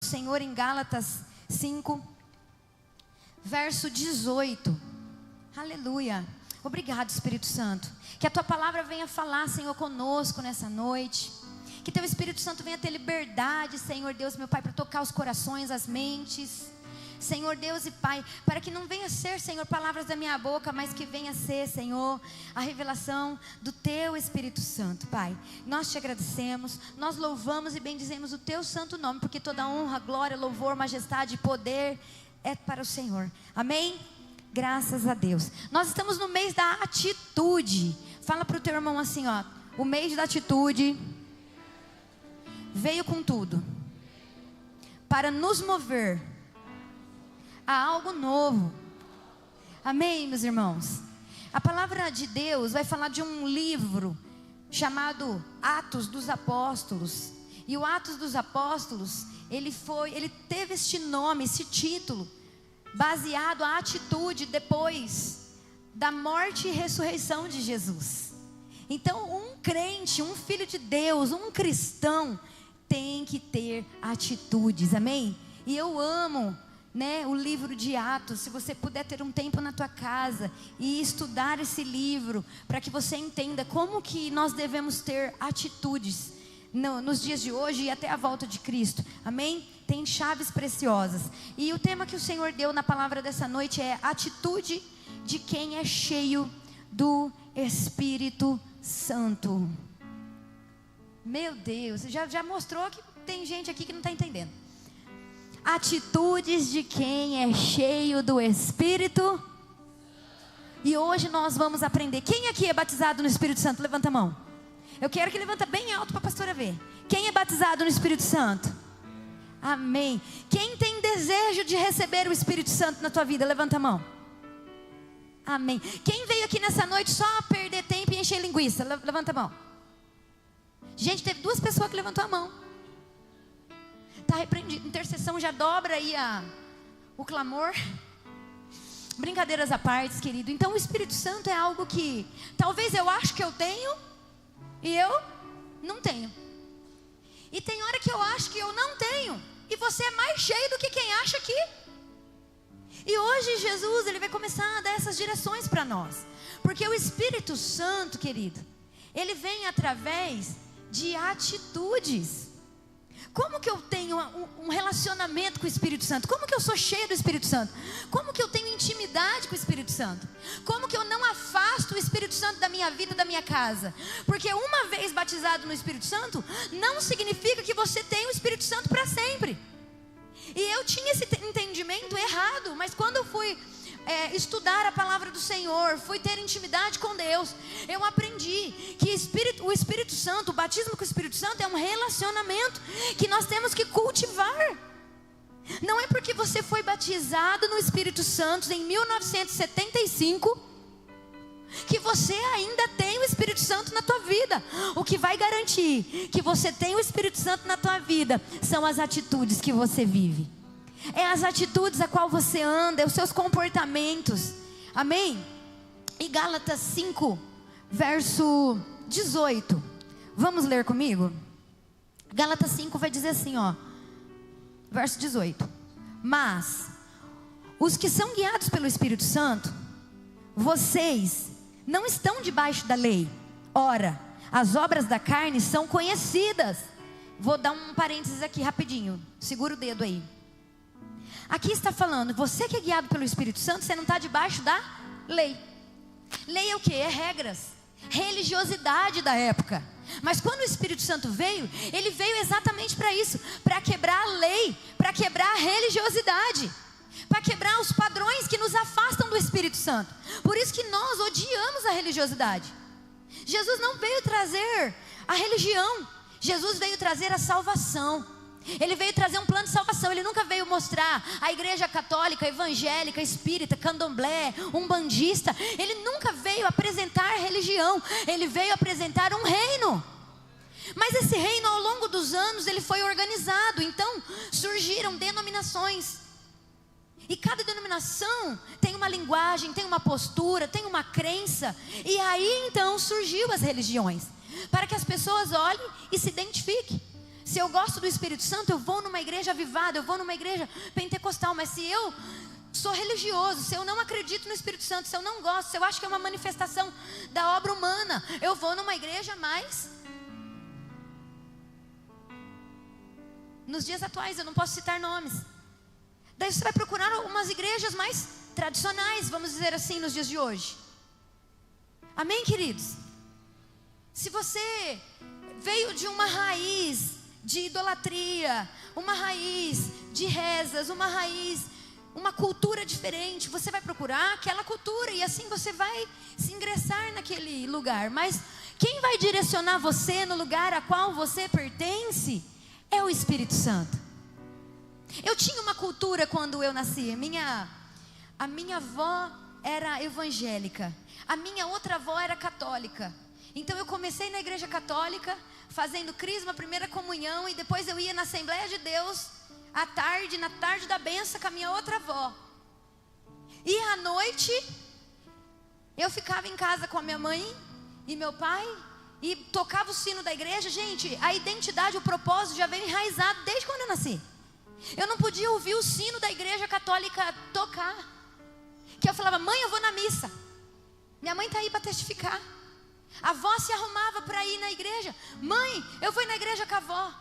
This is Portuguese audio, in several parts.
Senhor em Gálatas 5, verso 18. Aleluia. Obrigado, Espírito Santo. Que a tua palavra venha falar, Senhor, conosco nessa noite. Que teu Espírito Santo venha ter liberdade, Senhor Deus, meu Pai, para tocar os corações, as mentes, Senhor Deus e Pai, para que não venha ser, Senhor, palavras da minha boca, mas que venha ser, Senhor, a revelação do teu Espírito Santo, Pai. Nós te agradecemos, nós louvamos e bendizemos o teu santo nome, porque toda honra, glória, louvor, majestade e poder é para o Senhor. Amém? Graças a Deus. Nós estamos no mês da atitude. Fala para o teu irmão assim, ó: o mês da atitude veio com tudo para nos mover a algo novo. Amém, meus irmãos? A palavra de Deus vai falar de um livro chamado Atos dos Apóstolos. E o Atos dos Apóstolos, ele teve este nome, esse título, baseado a atitude depois da morte e ressurreição de Jesus. Então, um crente, um filho de Deus, um cristão tem que ter atitudes, amém? E eu amo, o livro de Atos. Se você puder ter um tempo na tua casa e estudar esse livro, para que você entenda como que nós devemos ter atitudes nos dias de hoje e até a volta de Cristo, amém? Tem chaves preciosas. E o tema que o Senhor deu na palavra dessa noite é atitude de quem é cheio do Espírito Santo. Meu Deus, já mostrou que tem gente aqui que não está entendendo. Atitudes de quem é cheio do Espírito. E hoje nós vamos aprender. Quem aqui é batizado no Espírito Santo? Levanta a mão. Eu quero que levanta bem alto para a pastora ver. Quem é batizado no Espírito Santo? Amém. Quem tem desejo de receber o Espírito Santo na tua vida? Levanta a mão. Amém. Quem veio aqui nessa noite só perder tempo e encher linguiça? Levanta a mão. Gente, teve 2 pessoas que levantou a mão. Está repreendido. Intercessão já dobra aí o clamor. Brincadeiras à parte, querido. Então o Espírito Santo é algo que talvez eu acho que eu tenho e eu não tenho. E tem hora que eu acho que eu não tenho e você é mais cheio do que quem acha aqui. E hoje Jesus, ele vai começar a dar essas direções para nós. Porque o Espírito Santo, querido, ele vem através de atitudes. Como que eu tenho um relacionamento com o Espírito Santo? Como que eu sou cheio do Espírito Santo? Como que eu tenho intimidade com o Espírito Santo? Como que eu não afasto o Espírito Santo da minha vida, da minha casa? Porque uma vez batizado no Espírito Santo, não significa que você tem o Espírito Santo para sempre. E eu tinha esse entendimento errado, mas quando eu fui estudar a palavra do Senhor, fui ter intimidade com Deus, eu aprendi que o Espírito Santo, o batismo com o Espírito Santo é um relacionamento que nós temos que cultivar. Não é porque você foi batizado no Espírito Santo em 1975 que você ainda tem o Espírito Santo na tua vida. O que vai garantir que você tem o Espírito Santo na tua vida são as atitudes que você vive. É as atitudes a qual você anda, é os seus comportamentos. Amém? E Gálatas 5, verso 18. Vamos ler comigo? Gálatas 5 vai dizer assim, ó. Verso 18. Mas os que são guiados pelo Espírito Santo, vocês não estão debaixo da lei. Ora, as obras da carne são conhecidas. Vou dar um parênteses aqui rapidinho. Segura o dedo aí. Aqui está falando, você que é guiado pelo Espírito Santo, você não está debaixo da lei. Lei é o que? É regras, religiosidade da época. Mas quando o Espírito Santo veio, ele veio exatamente para isso, para quebrar a lei, para quebrar a religiosidade, para quebrar os padrões que nos afastam do Espírito Santo. Por isso que nós odiamos a religiosidade. Jesus não veio trazer a religião, Jesus veio trazer a salvação. Ele veio trazer um plano de salvação. Ele nunca veio mostrar a igreja católica, evangélica, espírita, candomblé, umbandista. Ele nunca veio apresentar religião. Ele veio apresentar um reino. Mas esse reino, ao longo dos anos, ele foi organizado. Então surgiram denominações. E cada denominação tem uma linguagem, tem uma postura, tem uma crença. E aí então surgiu as religiões, para que as pessoas olhem e se identifiquem. Se eu gosto do Espírito Santo, eu vou numa igreja avivada, eu vou numa igreja pentecostal. Mas se eu sou religioso, se eu não acredito no Espírito Santo, se eu não gosto, se eu acho que é uma manifestação da obra humana, eu vou numa igreja mais... Nos dias atuais, eu não posso citar nomes. Daí você vai procurar algumas igrejas mais tradicionais, vamos dizer assim, nos dias de hoje. Amém, queridos? Se você veio de uma raiz de idolatria, uma raiz de rezas, uma cultura diferente, você vai procurar aquela cultura e assim você vai se ingressar naquele lugar. Mas quem vai direcionar você no lugar a qual você pertence é o Espírito Santo. Eu tinha uma cultura quando eu nasci. A minha avó era evangélica, a minha outra avó era católica. Então eu comecei na igreja católica, fazendo crisma, primeira comunhão, e depois eu ia na Assembleia de Deus à tarde, na tarde da benção, com a minha outra avó. E à noite eu ficava em casa com a minha mãe e meu pai e tocava o sino da igreja. Gente, a identidade, o propósito já veio enraizado desde quando eu nasci. Eu não podia ouvir o sino da igreja católica tocar, que eu falava: mãe, eu vou na missa. Minha mãe está aí para testificar. A avó se arrumava para ir na igreja: mãe, eu vou na igreja com a avó.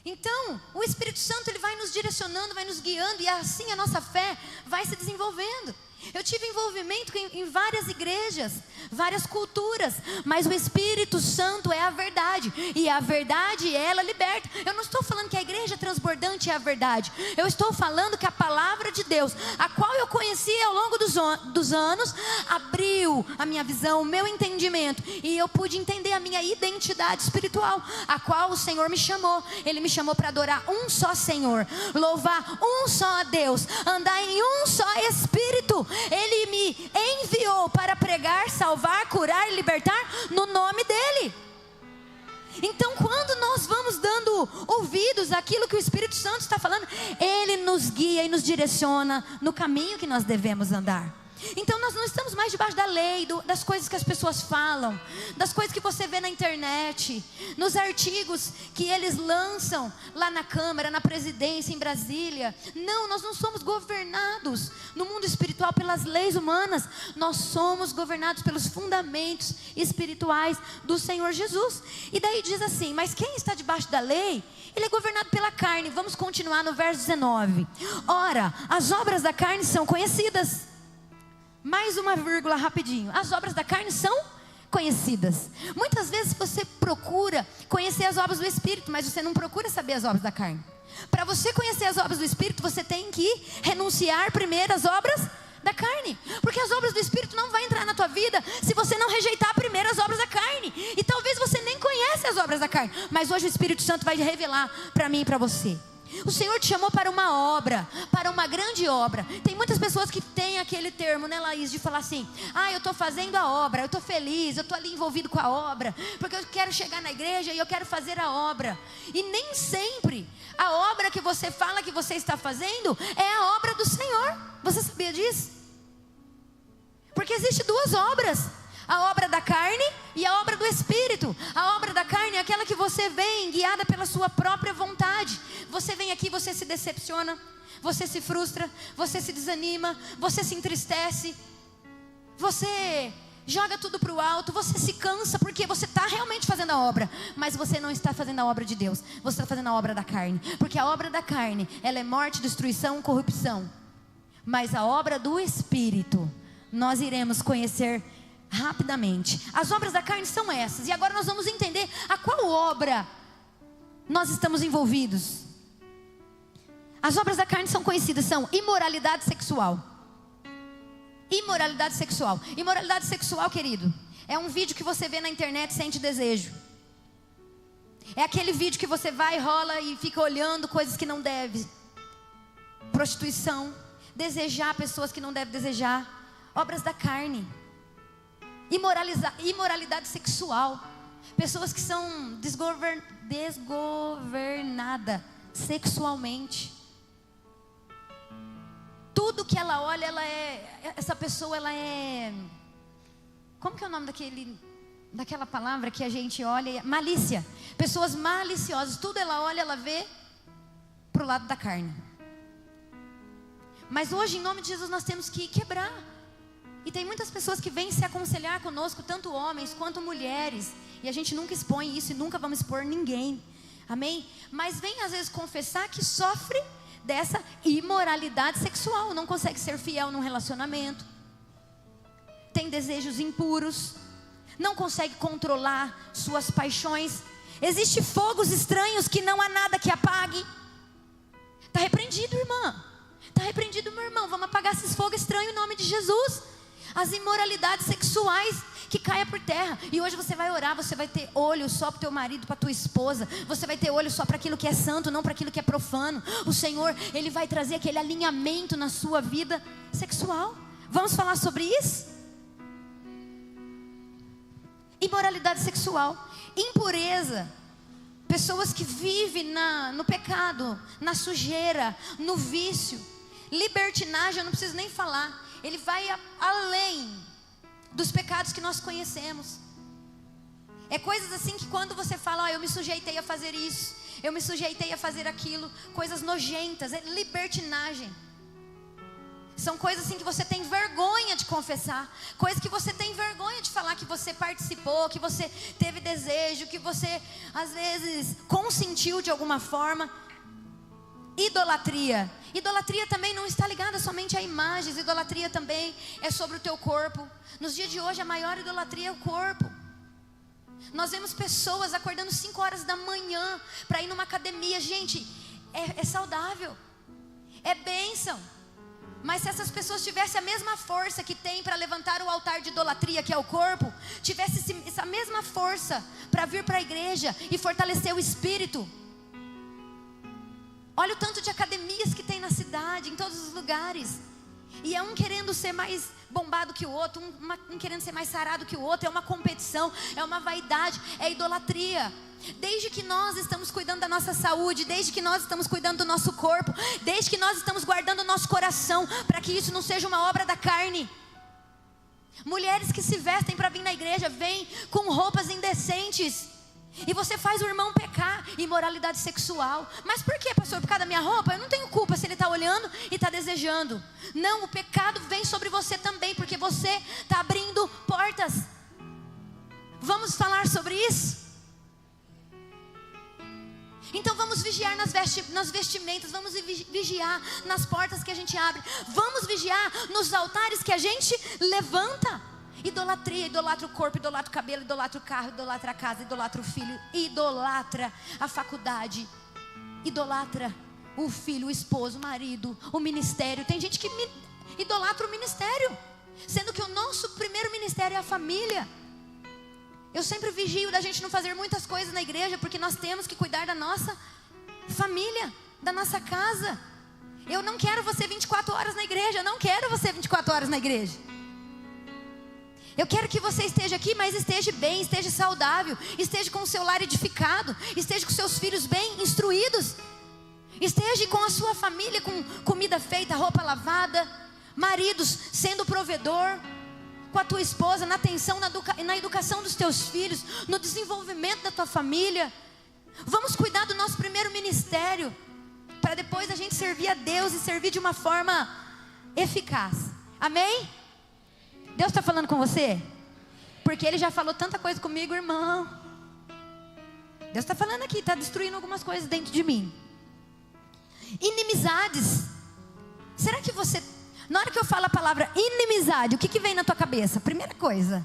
Então, o Espírito Santo, ele vai nos direcionando, vai nos guiando, e assim a nossa fé vai se desenvolvendo. Eu tive envolvimento em várias igrejas, várias culturas, mas o Espírito Santo é a verdade, e a verdade, ela liberta. Eu não estou falando que a igreja transbordante é a verdade, eu estou falando que a palavra de Deus, a qual eu conheci ao longo dos anos, abriu a minha visão, o meu entendimento, e eu pude entender a minha identidade espiritual, a qual o Senhor me chamou. Ele me chamou para adorar um só Senhor, louvar um só Deus, andar em um só Espírito. Ele me enviou para pregar, salvar, curar e libertar no nome dEle. Então, quando nós vamos dando ouvidos àquilo que o Espírito Santo está falando, Ele nos guia e nos direciona no caminho que nós devemos andar. Então nós não estamos mais debaixo da lei, das coisas que as pessoas falam, das coisas que você vê na internet, nos artigos que eles lançam lá na Câmara, na presidência, em Brasília. Não, nós não somos governados no mundo espiritual pelas leis humanas. Nós somos governados pelos fundamentos espirituais do Senhor Jesus. E daí diz assim: mas quem está debaixo da lei, ele é governado pela carne. Vamos continuar no verso 19. Ora, as obras da carne são conhecidas. Mais uma vírgula rapidinho. As obras da carne são conhecidas. Muitas vezes você procura conhecer as obras do Espírito, mas você não procura saber as obras da carne. Para você conhecer as obras do Espírito, você tem que renunciar primeiro às obras da carne, porque as obras do Espírito não vão entrar na tua vida se você não rejeitar primeiro as obras da carne. E talvez você nem conheça as obras da carne, mas hoje o Espírito Santo vai revelar para mim e para você. O Senhor te chamou para uma obra, para uma grande obra. Tem muitas pessoas que têm aquele termo, né, Laís, de falar assim: ah, eu estou fazendo a obra, eu estou feliz, eu estou ali envolvido com a obra, porque eu quero chegar na igreja e eu quero fazer a obra. E nem sempre a obra que você fala que você está fazendo é a obra do Senhor. Você sabia disso? Porque existem duas obras: a obra da carne e a obra do Espírito. A obra da carne é aquela que você vem guiada pela sua própria vontade. Você vem aqui, você se decepciona, você se frustra, você se desanima, você se entristece, você joga tudo para o alto, você se cansa, porque você está realmente fazendo a obra, mas você não está fazendo a obra de Deus, você está fazendo a obra da carne. Porque a obra da carne, ela é morte, destruição, corrupção. Mas a obra do Espírito, nós iremos conhecer rapidamente. As obras da carne são essas. E agora nós vamos entender a qual obra nós estamos envolvidos. As obras da carne são conhecidas, são imoralidade sexual. Imoralidade sexual. Imoralidade sexual, querido, é um vídeo que você vê na internet e sente desejo. É aquele vídeo que você vai, rola e fica olhando coisas que não deve. Prostituição, desejar pessoas que não deve desejar. Obras da carne. Imoralidade sexual. Pessoas que são desgovernadas sexualmente. Tudo que ela olha, essa pessoa, ela é... Como que é o nome daquele daquela palavra que a gente olha, malícia. Pessoas maliciosas, tudo ela olha, ela vê para o lado da carne. Mas hoje, em nome de Jesus, nós temos que quebrar. E tem muitas pessoas que vêm se aconselhar conosco, tanto homens quanto mulheres, e a gente nunca expõe isso e nunca vamos expor ninguém, amém? Mas vem às vezes confessar que sofre dessa imoralidade sexual, não consegue ser fiel num relacionamento, tem desejos impuros, não consegue controlar suas paixões, existem fogos estranhos que não há nada que apague. Está repreendido, irmã, está repreendido, meu irmão. Vamos apagar esses fogos estranhos em nome de Jesus. As imoralidades sexuais que caia por terra. E hoje você vai orar, você vai ter olho só para o teu marido, para a tua esposa. Você vai ter olho só para aquilo que é santo, não para aquilo que é profano. O Senhor, Ele vai trazer aquele alinhamento na sua vida sexual. Vamos falar sobre isso? Imoralidade sexual, impureza. Pessoas que vivem no pecado, na sujeira, no vício. Libertinagem, eu não preciso nem falar. Ele vai além dos pecados que nós conhecemos. É coisas assim que quando você fala, eu me sujeitei a fazer isso, eu me sujeitei a fazer aquilo, coisas nojentas, é libertinagem. São coisas assim que você tem vergonha de confessar, coisas que você tem vergonha de falar que você participou, que você teve desejo, que você às vezes consentiu de alguma forma. Idolatria. Idolatria também não está ligada somente a imagens. Idolatria também é sobre o teu corpo. Nos dias de hoje a maior idolatria é o corpo. Nós vemos pessoas acordando 5 horas da manhã para ir numa academia. Gente, é saudável, é bênção. Mas se essas pessoas tivessem a mesma força que tem para levantar o altar de idolatria, que é o corpo, tivesse essa mesma força para vir para a igreja e fortalecer o espírito. Olha o tanto de academias que tem na cidade, em todos os lugares. E é um querendo ser mais bombado que o outro, um querendo ser mais sarado que o outro. É uma competição, é uma vaidade, é idolatria. Desde que nós estamos cuidando da nossa saúde, desde que nós estamos cuidando do nosso corpo, desde que nós estamos guardando o nosso coração, para que isso não seja uma obra da carne. Mulheres que se vestem para vir na igreja, vêm com roupas indecentes. E você faz o irmão pecar, imoralidade sexual. Mas por que, pastor? Por causa da minha roupa? Eu não tenho culpa se ele está olhando e está desejando. Não, o pecado vem sobre você também, porque você está abrindo portas. Vamos falar sobre isso? Então vamos vigiar nas vestimentas, vamos vigiar nas portas que a gente abre, vamos vigiar nos altares que a gente levanta. Idolatria, idolatra o corpo, idolatra o cabelo, idolatra o carro, idolatra a casa, idolatra o filho, idolatra a faculdade, idolatra o filho, o esposo, o marido, o ministério. Tem gente que idolatra o ministério, sendo que o nosso primeiro ministério é a família. Eu sempre vigio da gente não fazer muitas coisas na igreja, porque nós temos que cuidar da nossa família, da nossa casa. Eu não quero você 24 horas na igreja, eu não quero você 24 horas na igreja. Eu quero que você esteja aqui, mas esteja bem, esteja saudável, esteja com o seu lar edificado, esteja com seus filhos bem instruídos, esteja com a sua família com comida feita, roupa lavada, maridos sendo provedor, com a tua esposa, na atenção, na educação dos teus filhos, no desenvolvimento da tua família. Vamos cuidar do nosso primeiro ministério, para depois a gente servir a Deus e servir de uma forma eficaz. Amém? Deus está falando com você? Porque Ele já falou tanta coisa comigo, irmão. Deus está falando aqui, está destruindo algumas coisas dentro de mim. Inimizades. Será que você... Na hora que eu falo a palavra inimizade, o que vem na tua cabeça? Primeira coisa.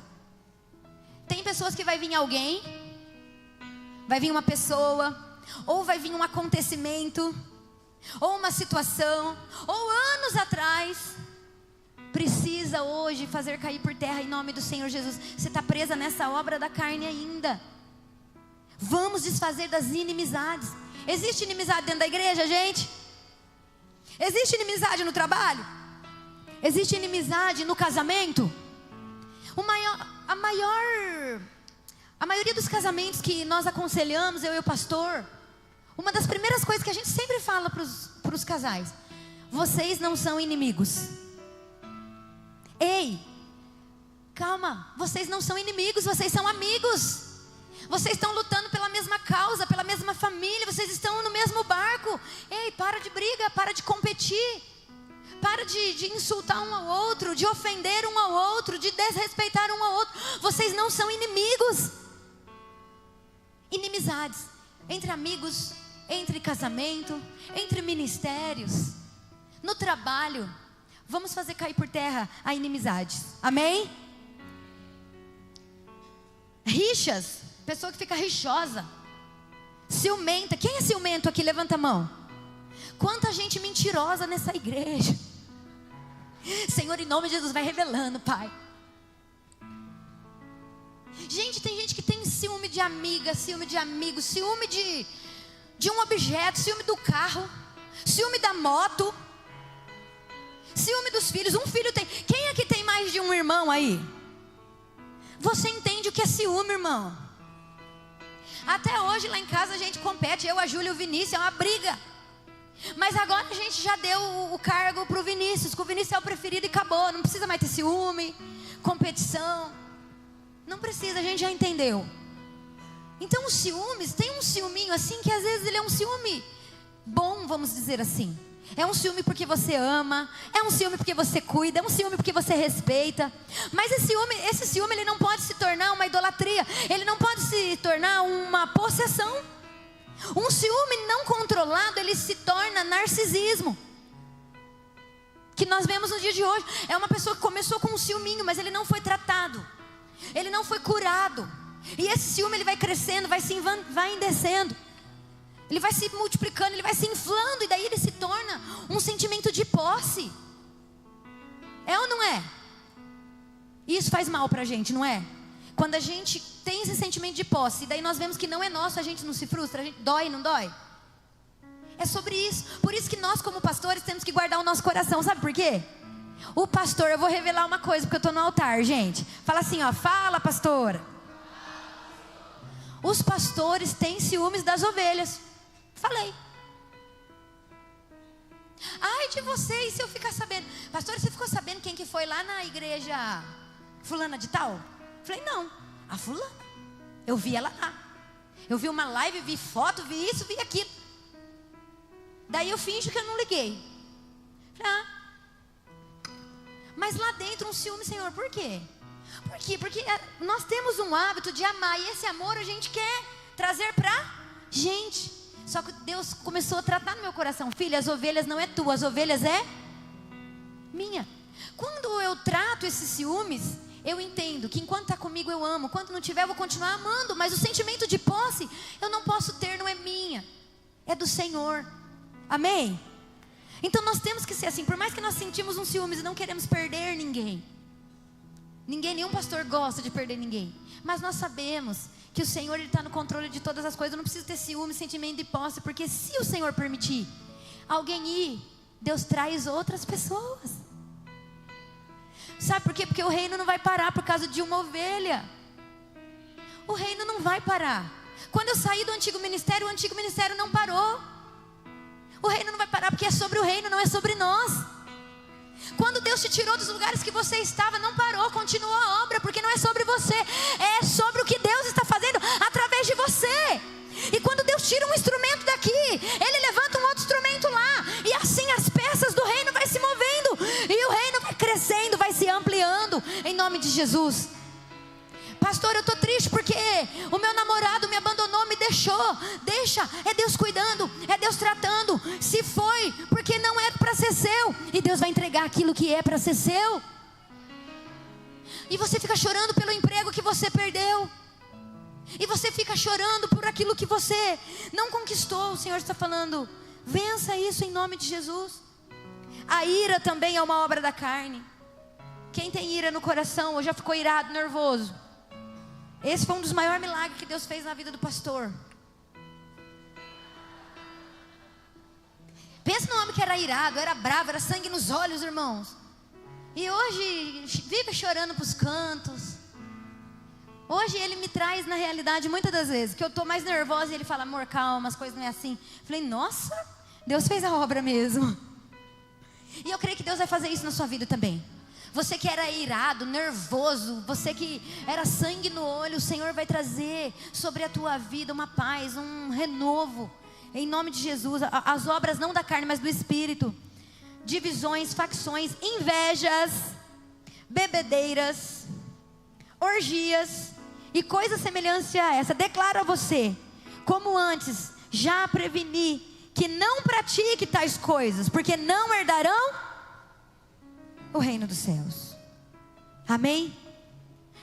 Tem pessoas que vai vir alguém, vai vir uma pessoa, ou vai vir um acontecimento, ou uma situação, ou anos atrás... Precisa hoje fazer cair por terra em nome do Senhor Jesus. Você está presa nessa obra da carne ainda. Vamos desfazer das inimizades. Existe inimizade dentro da igreja, gente? Existe inimizade no trabalho? Existe inimizade no casamento? A maioria dos casamentos que nós aconselhamos, eu e o pastor, uma das primeiras coisas que a gente sempre fala para os casais: vocês não são inimigos. Ei, Calma, vocês não são inimigos, vocês são amigos. Vocês estão lutando pela mesma causa, pela mesma família, vocês estão no mesmo barco. Ei, para de briga, para de competir. Para de insultar um ao outro, de ofender um ao outro, de desrespeitar um ao outro. Vocês não são inimigos. Inimizades entre amigos, entre casamento, entre ministérios, no trabalho. Vamos fazer cair por terra a inimizade. Amém? Rixas, pessoa que fica rixosa, ciumenta. Quem é ciumento aqui? Levanta a mão. Quanta gente mentirosa nessa igreja. Senhor, em nome de Jesus, vai revelando, Pai. Gente, tem gente que tem ciúme de amiga, ciúme de amigo, ciúme de um objeto, ciúme do carro, ciúme da moto, ciúme dos filhos. Um filho tem. Quem aqui tem mais de um irmão aí? Você entende o que é ciúme, irmão? Até hoje lá em casa a gente compete, eu, a Júlia e o Vinícius, é uma briga. Mas agora a gente já deu o cargo para o Vinícius, que o Vinícius é o preferido e acabou. Não precisa mais ter ciúme, competição. Não precisa, a gente já entendeu. Então os ciúmes, tem um ciúminho assim que às vezes ele é um ciúme bom, vamos dizer assim. É um ciúme porque você ama, é um ciúme porque você cuida, é um ciúme porque você respeita. Mas esse ciúme ele não pode se tornar uma idolatria, ele não pode se tornar uma possessão. Um ciúme não controlado, ele se torna narcisismo, que nós vemos no dia de hoje. É uma pessoa que começou com um ciúminho, mas ele não foi tratado, ele não foi curado. E esse ciúme ele vai crescendo, vai descendo, ele vai se multiplicando, ele vai se inflando, e daí ele se torna um sentimento de posse. É ou não é? Isso faz mal pra gente, não é? Quando a gente tem esse sentimento de posse, e daí nós vemos que não é nosso, a gente não se frustra, a gente dói, não dói? É sobre isso. Por isso que nós como pastores temos que guardar o nosso coração. Sabe por quê? O pastor, eu vou revelar uma coisa, porque eu estou no altar, gente. Fala assim, ó, fala pastora. Os pastores têm ciúmes das ovelhas. Falei. Ai de você, e se eu ficar sabendo? Pastor, você ficou sabendo quem que foi lá na igreja fulana de tal? Falei, não, a fulana. Eu vi ela lá. Eu vi uma live, vi foto, vi isso, vi aquilo. Daí eu finjo que eu não liguei. Falei, mas lá dentro um ciúme, Senhor, por quê? Por quê? Porque nós temos um hábito de amar, e esse amor a gente quer trazer pra gente. Só que Deus começou a tratar no meu coração, filha, as ovelhas não é tua, as ovelhas é minha. Quando eu trato esses ciúmes, eu entendo que enquanto está comigo eu amo, quando não tiver eu vou continuar amando, mas o sentimento de posse eu não posso ter, não é minha, é do Senhor. Amém? Então nós temos que ser assim. Por mais que nós sentimos um ciúmes e não queremos perder ninguém, nenhum pastor gosta de perder ninguém, mas nós sabemos que o Senhor está no controle de todas as coisas. Eu não preciso ter ciúme, sentimento de posse, porque se o Senhor permitir alguém ir, Deus traz outras pessoas. Sabe por quê? Porque o reino não vai parar por causa de uma ovelha. O reino não vai parar. Quando eu saí do antigo ministério, o antigo ministério não parou. O reino não vai parar porque é sobre o reino, não é sobre nós. Quando Deus te tirou dos lugares que você estava, não parou, continuou a obra, porque não é sobre você, é sobre o que Deus está fazendo através de você. E quando Deus tira um instrumento daqui, Ele levanta um outro instrumento lá, e assim as peças do reino vai se movendo, e o reino vai crescendo, vai se ampliando, em nome de Jesus. Pastor, eu estou triste porque o meu namorado me abandonou, me deixou. Deixa, é Deus cuidando, é Deus tratando. Se foi, porque não é para ser seu, e Deus vai entregar aquilo que é para ser seu. E você fica chorando pelo emprego que você perdeu, e você fica chorando por aquilo que você não conquistou. O Senhor está falando, vença isso em nome de Jesus. A ira também é uma obra da carne. Quem tem ira no coração, ou já ficou irado, nervoso? Esse foi um dos maiores milagres que Deus fez na vida do pastor. Pensa no homem que era irado, era bravo, era sangue nos olhos, irmãos. E hoje vive chorando para os cantos. Hoje ele me traz na realidade, muitas das vezes, que eu estou mais nervosa, e ele fala, amor, calma, as coisas não é assim. Falei, nossa, Deus fez a obra mesmo. E eu creio que Deus vai fazer isso na sua vida também. Você que era irado, nervoso, você que era sangue no olho, o Senhor vai trazer sobre a tua vida uma paz, um renovo, em nome de Jesus. As obras não da carne, mas do Espírito. Divisões, facções, invejas, bebedeiras, orgias e coisas semelhantes a essa. Declaro a você, como antes já preveni, que não pratique tais coisas, porque não herdarão o reino dos céus. Amém?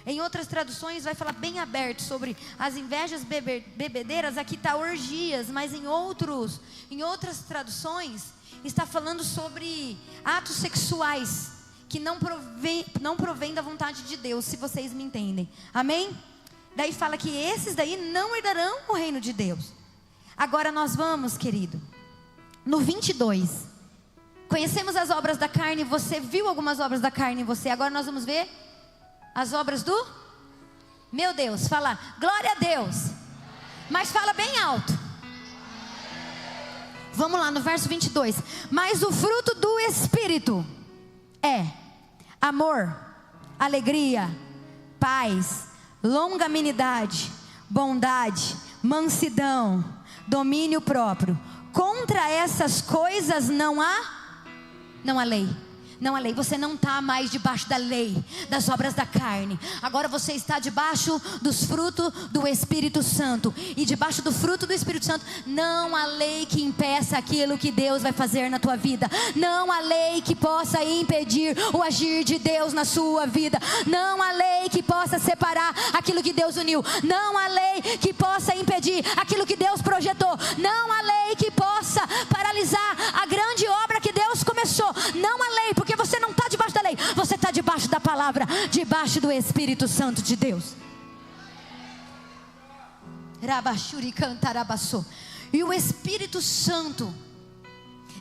Em outras traduções vai falar bem aberto sobre as invejas, bebedeiras. Aqui está orgias, mas em outras traduções está falando sobre atos sexuais que não provém da vontade de Deus, se vocês me entendem. Amém? Daí fala que esses daí não herdarão o reino de Deus. Agora nós vamos, querido, no 22. Conhecemos as obras da carne, você viu algumas obras da carne em você. Agora nós vamos ver as obras do meu Deus. Fala, glória a Deus. Mas fala bem alto. Vamos lá no verso 22. Mas o fruto do Espírito é amor, alegria, paz, longanimidade, bondade, mansidão, domínio próprio. Contra essas coisas não há lei. Não há lei. Você não está mais debaixo da lei, das obras da carne. Agora você está debaixo dos frutos do Espírito Santo. E debaixo do fruto do Espírito Santo não há lei que impeça aquilo que Deus vai fazer na tua vida. Não há lei que possa impedir o agir de Deus na sua vida. Não há lei que possa separar aquilo que Deus uniu. Não há lei que possa impedir aquilo que Deus projetou. Não há lei que possa paralisar a grande obra que Deus começou. Não há lei, porque você não está debaixo da lei, você está debaixo da palavra, debaixo do Espírito Santo de Deus. E o Espírito Santo,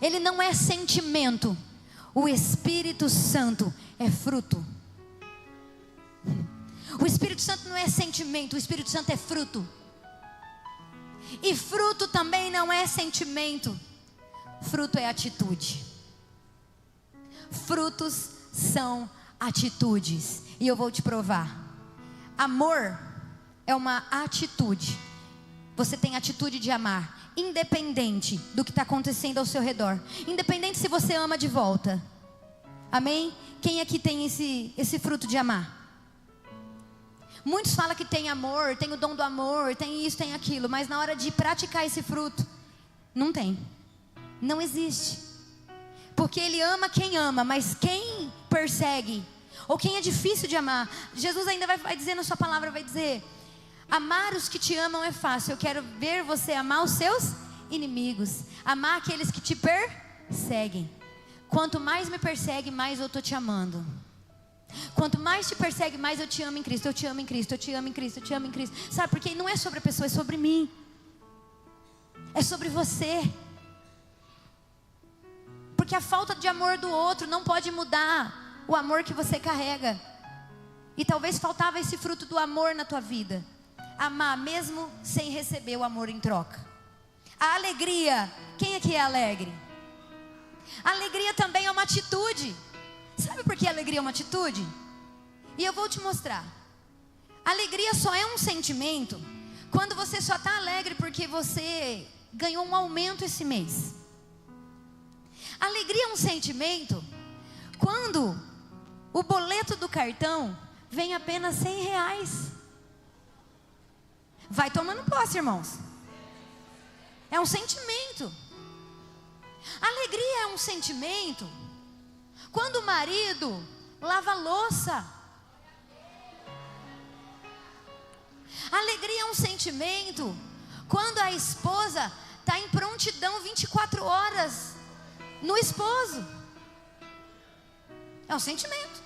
ele não é sentimento. O Espírito Santo é fruto. O Espírito Santo não é sentimento, o Espírito Santo é fruto. E fruto também não é sentimento. Fruto é atitude. Frutos são atitudes. E eu vou te provar. Amor é uma atitude. Você tem atitude de amar, independente do que está acontecendo ao seu redor. Independente se você ama de volta. Amém? Quem aqui tem esse fruto de amar? Muitos falam que tem amor, tem o dom do amor, tem isso, tem aquilo. Mas na hora de praticar esse fruto, não tem. Não existe. Porque ele ama quem ama, mas quem persegue, ou quem é difícil de amar. Jesus ainda vai dizer na sua palavra, vai dizer: amar os que te amam é fácil. Eu quero ver você amar os seus inimigos. Amar aqueles que te perseguem. Quanto mais me persegue, mais eu estou te amando. Quanto mais te persegue, mais eu te amo em Cristo. Eu te amo em Cristo, eu te amo em Cristo, eu te amo em Cristo. Sabe, porque não é sobre a pessoa, é sobre mim. É sobre você. Porque a falta de amor do outro não pode mudar o amor que você carrega. E talvez faltava esse fruto do amor na tua vida. Amar mesmo sem receber o amor em troca. A alegria, quem aqui é alegre? A alegria também é uma atitude. Sabe por que a alegria é uma atitude? E eu vou te mostrar. A alegria só é um sentimento quando você só está alegre porque você ganhou um aumento esse mês. Alegria é um sentimento quando o boleto do cartão vem apenas R$100. Vai tomando posse, irmãos. É um sentimento. Alegria é um sentimento quando o marido lava a louça. Alegria é um sentimento quando a esposa está em prontidão 24 horas no esposo. É um sentimento.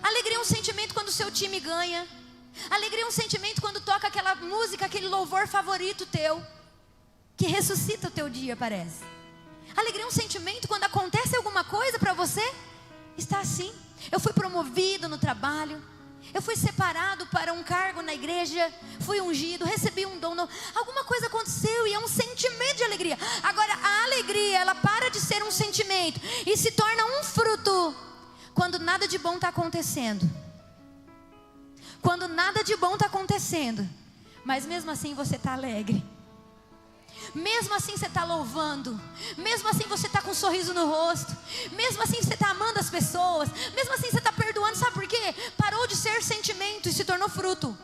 Alegria é um sentimento quando o seu time ganha. Alegria é um sentimento quando toca aquela música, aquele louvor favorito teu, que ressuscita o teu dia, parece. Alegria é um sentimento quando acontece alguma coisa para você. Está assim. Eu fui promovido no trabalho. Eu fui separado para um cargo na igreja. Fui ungido, recebi um dom. Alguma coisa aconteceu e é um sentimento de alegria. Agora a alegria, ela para de ser um sentimento e se torna um fruto Quando nada de bom está acontecendo. Quando nada de bom está acontecendo. Mas mesmo assim você está alegre. Mesmo assim você está louvando. Mesmo assim você está com um sorriso no rosto. Mesmo assim você está amando as pessoas. Mesmo assim você está perdoando. Sabe por quê? Parou de ser sentimento e se tornou fruto.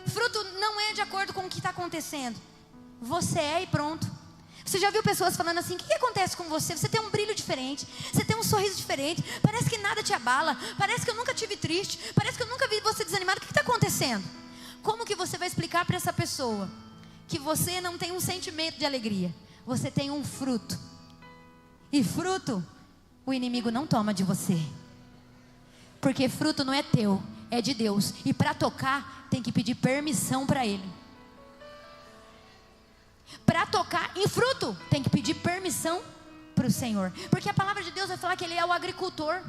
Fruto não é de acordo com o que está acontecendo. Você é e pronto. Você já viu pessoas falando assim: o que acontece com você? Você tem um brilho diferente, você tem um sorriso diferente, parece que nada te abala, parece que eu nunca tive triste, parece que eu nunca vi você desanimado. O que está acontecendo? Como que você vai explicar para essa pessoa que você não tem um sentimento de alegria? Você tem um fruto. E fruto o inimigo não toma de você, porque fruto não é teu, é de Deus. E para tocar tem que pedir permissão para Ele. Para tocar em fruto tem que pedir permissão para o Senhor, porque a palavra de Deus vai falar que Ele é o agricultor.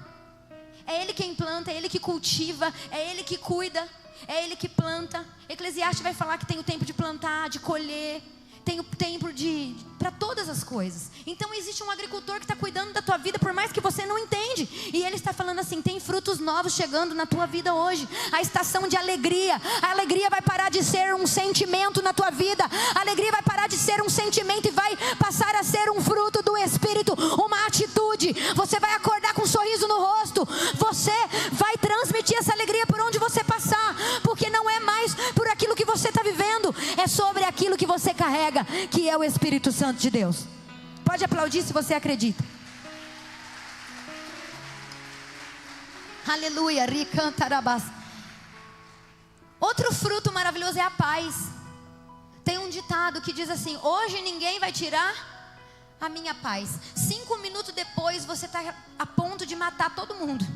É Ele quem planta, é Ele que cultiva, é Ele que cuida, é Ele que planta. Eclesiastes vai falar que tem o tempo de plantar, de colher, tem o tempo para todas as coisas. Então existe um agricultor que está cuidando da tua vida, por mais que você não entende. E Ele está falando assim: tem frutos novos chegando na tua vida hoje. A estação de alegria. A alegria vai parar de ser um sentimento na tua vida. A alegria vai parar de ser um sentimento e vai passar a ser um fruto do Espírito, uma atitude. Você vai acordar com um sorriso no rosto. Você vai transmitir essa alegria por onde você passar, porque não é mais por aquilo que você está vivendo, é sobre aquilo que você carrega, que é o Espírito Santo de Deus. Pode aplaudir se você acredita. Aleluia. Outro fruto maravilhoso é a paz. Tem um ditado que diz assim: hoje ninguém vai tirar a minha paz. 5 minutos depois você está a ponto de matar todo mundo.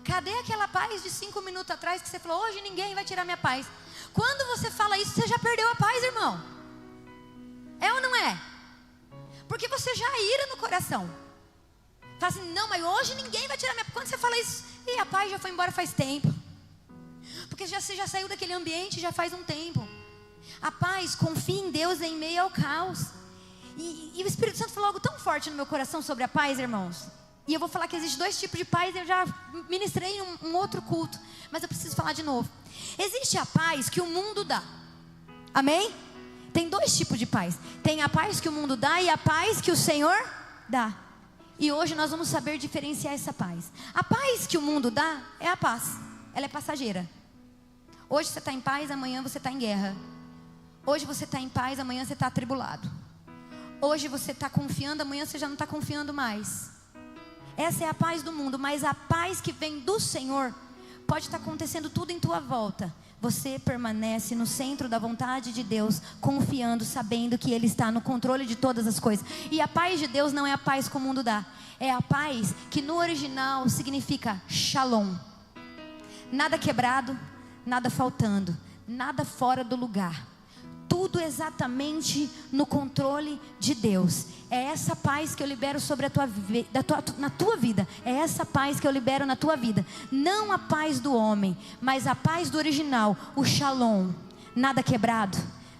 Cadê aquela paz de 5 minutos atrás que você falou: hoje ninguém vai tirar minha paz? Quando você fala isso, você já perdeu a paz, irmão. É ou não é? Porque você já ira no coração. Fala assim: não, mas hoje ninguém vai tirar minha paz. Quando você fala isso, a paz já foi embora faz tempo. Porque você já saiu daquele ambiente já faz um tempo. A paz, confia em Deus em meio ao caos. E o Espírito Santo falou algo tão forte no meu coração sobre a paz, irmãos. E eu vou falar que existe 2 tipos de paz. Eu já ministrei em um outro culto, mas eu preciso falar de novo. Existe a paz que o mundo dá. Amém? Tem 2 tipos de paz. Tem a paz que o mundo dá e a paz que o Senhor dá. E hoje nós vamos saber diferenciar essa paz. A paz que o mundo dá é a paz. Ela é passageira. Hoje você está em paz, amanhã você está em guerra. Hoje você está em paz, amanhã você está atribulado. Hoje você está confiando, amanhã você já não está confiando mais. Essa é a paz do mundo. Mas a paz que vem do Senhor, pode estar acontecendo tudo em tua volta, você permanece no centro da vontade de Deus, confiando, sabendo que Ele está no controle de todas as coisas. E a paz de Deus não é a paz que o mundo dá. É a paz que no original significa shalom. Nada quebrado, nada faltando, nada fora do lugar. Tudo exatamente no controle de Deus. É essa paz que eu libero sobre na tua vida. É essa paz que eu libero na tua vida. Não a paz do homem, mas a paz do original, o shalom. Nada quebrado,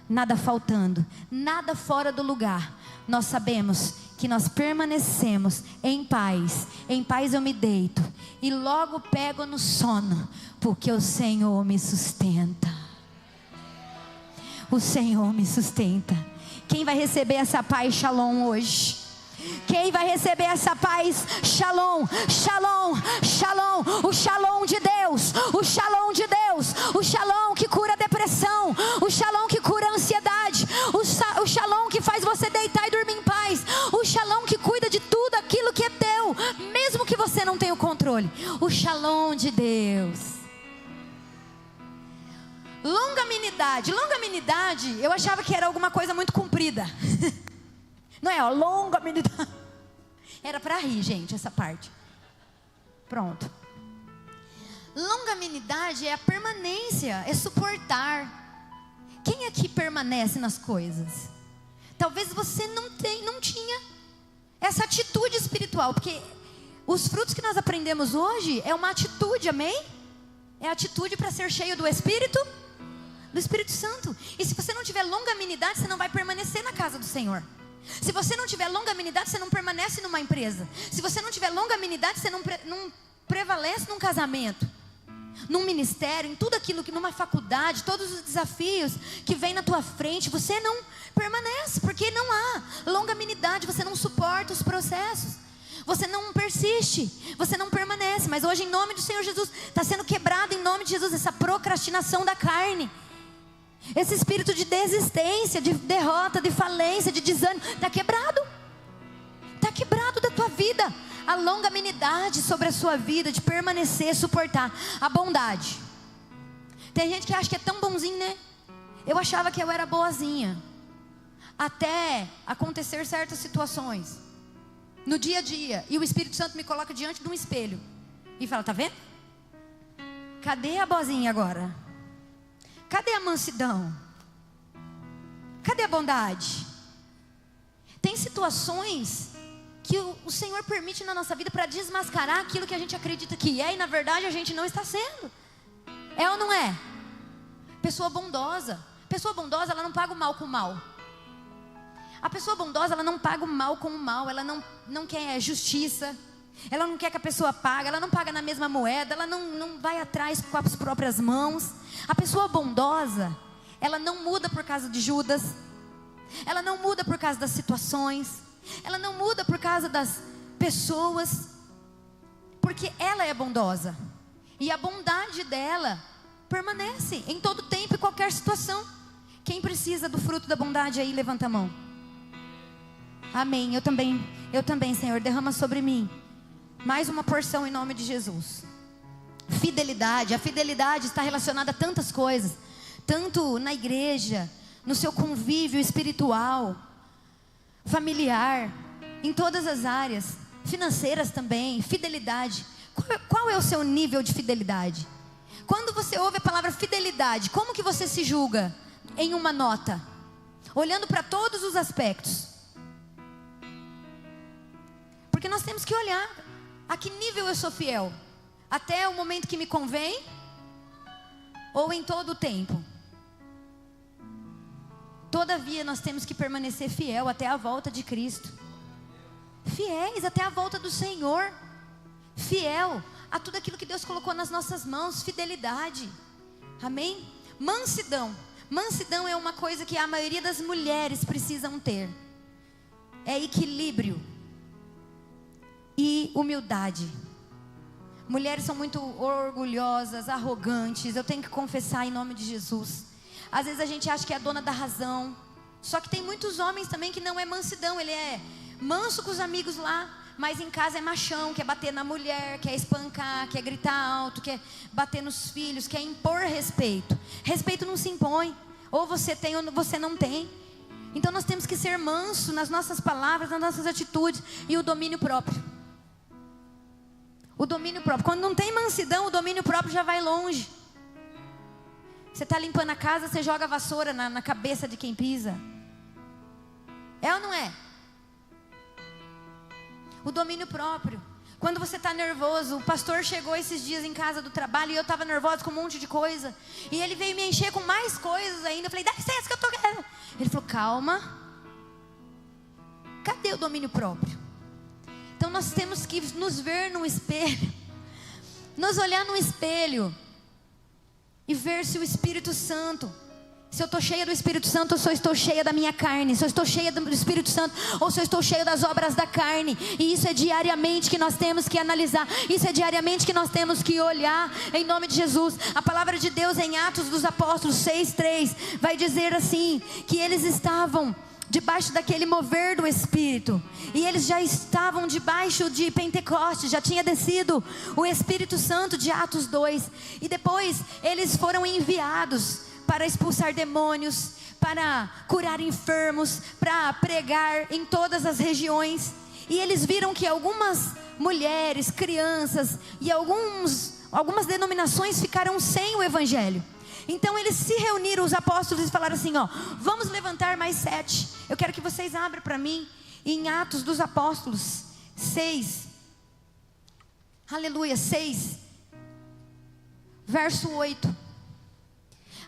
nada faltando, nada fora do lugar. Nós sabemos que nós permanecemos em paz. Em paz eu me deito e logo pego no sono, porque o Senhor me sustenta. O Senhor me sustenta. Quem vai receber essa paz shalom hoje? Quem vai receber essa paz shalom? Shalom, shalom. O shalom de Deus. O shalom de Deus. O shalom que cura a depressão. O shalom que cura a ansiedade. O shalom que faz você deitar e dormir em paz. O shalom que cuida de tudo aquilo que é teu, mesmo que você não tenha o controle. O shalom de Deus. Longanimidade. Longanimidade, eu achava que era alguma coisa muito comprida. Não é, ó, longanimidade. Era para rir, gente, essa parte. Pronto. Longanimidade é a permanência, é suportar. Quem aqui permanece nas coisas? Talvez você não tinha essa atitude espiritual, porque os frutos que nós aprendemos hoje é uma atitude, amém? É a atitude para ser cheio do Espírito Santo. E se você não tiver longanimidade, você não vai permanecer na casa do Senhor. Se você não tiver longanimidade, você não permanece numa empresa. Se você não tiver longanimidade, você não prevalece num casamento, num ministério, em tudo aquilo que numa faculdade, todos os desafios que vem na tua frente, você não permanece, porque não há longanimidade, você não suporta os processos, você não persiste, você não permanece. Mas hoje, em nome do Senhor Jesus, está sendo quebrado em nome de Jesus essa procrastinação da carne, esse espírito de desistência, de derrota, de falência, de desânimo, está quebrado da tua vida. A longanimidade sobre a sua vida, de permanecer, suportar. A bondade. Tem gente que acha que é tão bonzinho, né? Eu achava que eu era boazinha, até acontecer certas situações no dia a dia, e o Espírito Santo me coloca diante de um espelho e fala: tá vendo? Cadê a boazinha agora? Cadê a mansidão? Cadê a bondade? Tem situações que o Senhor permite na nossa vida para desmascarar aquilo que a gente acredita que é, e na verdade a gente não está sendo. É ou não é? Pessoa bondosa, ela não paga o mal com o mal. A pessoa bondosa, ela não paga o mal com o mal. Ela não quer justiça, ela não quer que a pessoa pague, ela não paga na mesma moeda, ela não vai atrás com as próprias mãos. A pessoa bondosa, ela não muda por causa de Judas, ela não muda por causa das situações, ela não muda por causa das pessoas, porque ela é bondosa, e a bondade dela permanece em todo tempo e qualquer situação. Quem precisa do fruto da bondade aí, levanta a mão. Amém. Eu também, Senhor, derrama sobre mim mais uma porção em nome de Jesus. Fidelidade. A fidelidade está relacionada a tantas coisas, tanto na igreja, no seu convívio espiritual, familiar, em todas as áreas, financeiras também. Fidelidade. Qual é o seu nível de fidelidade? Quando você ouve a palavra fidelidade, como que você se julga em uma nota? Olhando para todos os aspectos. Porque nós temos que olhar a que nível eu sou fiel. Até o momento que me convém, ou em todo o tempo? Todavia nós temos que permanecer fiel até a volta de Cristo. Fiéis até a volta do Senhor. Fiel a tudo aquilo que Deus colocou nas nossas mãos. Fidelidade. Amém? Mansidão. Mansidão é uma coisa que a maioria das mulheres precisam ter. É equilíbrio e humildade. Mulheres são muito orgulhosas, arrogantes. Eu tenho que confessar em nome de Jesus. Às vezes a gente acha que é a dona da razão. Só que tem muitos homens também que não é mansidão. Ele é manso com os amigos lá, mas em casa é machão, quer bater na mulher, quer espancar, quer gritar alto, quer bater nos filhos, quer impor respeito. Respeito não se impõe. Ou você tem ou você não tem. Então nós temos que ser manso nas nossas palavras, nas nossas atitudes. E o domínio próprio. O domínio próprio. Quando não tem mansidão, o domínio próprio já vai longe. Você está limpando a casa, você joga a vassoura na cabeça de quem pisa. É ou não é? O domínio próprio. Quando você está nervoso, o pastor chegou esses dias em casa do trabalho e eu estava nervosa com um monte de coisa. E ele veio me encher com mais coisas ainda. Eu falei: dá licença que eu estou querendo. Ele falou: calma. Cadê o domínio próprio? Então nós temos que nos ver no espelho, nos olhar no espelho e ver se o Espírito Santo, se eu estou cheia do Espírito Santo ou se eu estou cheia da minha carne, se eu estou cheia do Espírito Santo ou se eu estou cheia das obras da carne. E isso é diariamente que nós temos que analisar, isso é diariamente que nós temos que olhar em nome de Jesus. A palavra de Deus em Atos dos Apóstolos 6:3 vai dizer assim, que eles estavam debaixo daquele mover do Espírito, e eles já estavam debaixo de Pentecostes, já tinha descido o Espírito Santo de Atos 2, e depois eles foram enviados para expulsar demônios, para curar enfermos, para pregar em todas as regiões. E eles viram que algumas mulheres, crianças e algumas denominações ficaram sem o Evangelho. Então eles se reuniram, os apóstolos, e falaram assim: vamos levantar mais 7. Eu quero que vocês abram para mim em Atos dos Apóstolos 6. Aleluia, 6 verso 8.